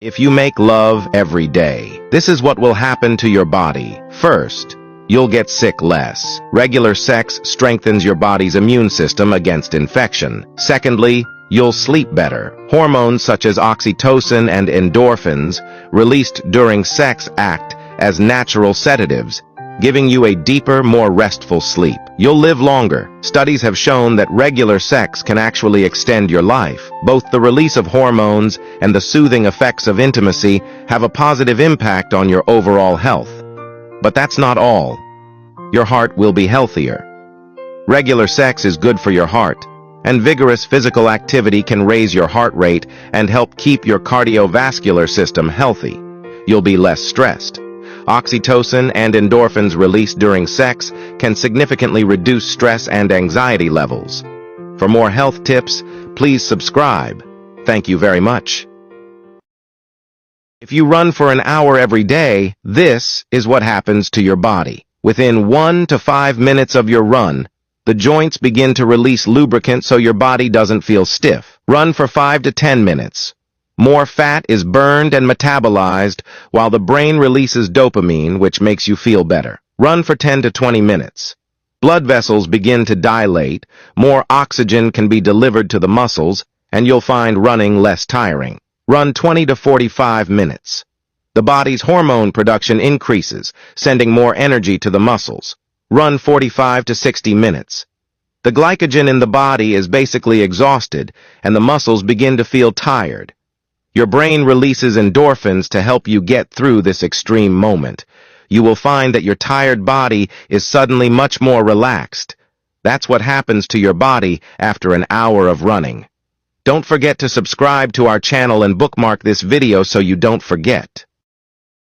If you make love every day, this is what will happen to your body. First, you'll get sick less. Regular sex strengthens your body's immune system against infection. Secondly, you'll sleep better. Hormones such as oxytocin and endorphins, released during sex, act as natural sedatives, giving you a deeper, more restful sleep. You'll live longer. Studies have shown that regular sex can actually extend your life. Both the release of hormones and the soothing effects of intimacy have a positive impact on your overall health. But that's not all. Your heart will be healthier. Regular sex is good for your heart, and vigorous physical activity can raise your heart rate and help keep your cardiovascular system healthy. You'll be less stressed. Oxytocin and endorphins released during sex can significantly reduce stress and anxiety levels. For more health tips, please subscribe. Thank you very much. If you run for an hour every day, this is what happens to your body. Within 1 to 5 minutes of your run, the joints begin to release lubricant so your body doesn't feel stiff. Run for 5 to 10 minutes. More fat is burned and metabolized while the brain releases dopamine, which makes you feel better. Run for 10 to 20 minutes. Blood vessels begin to dilate, more oxygen can be delivered to the muscles, and you'll find running less tiring. Run 20 to 45 minutes. The body's hormone production increases, sending more energy to the muscles. Run 45 to 60 minutes. The glycogen in the body is basically exhausted, and the muscles begin to feel tired. Your brain releases endorphins to help you get through this extreme moment. You will find that your tired body is suddenly much more relaxed. That's what happens to your body after an hour of running. Don't forget to subscribe to our channel and bookmark this video so you don't forget.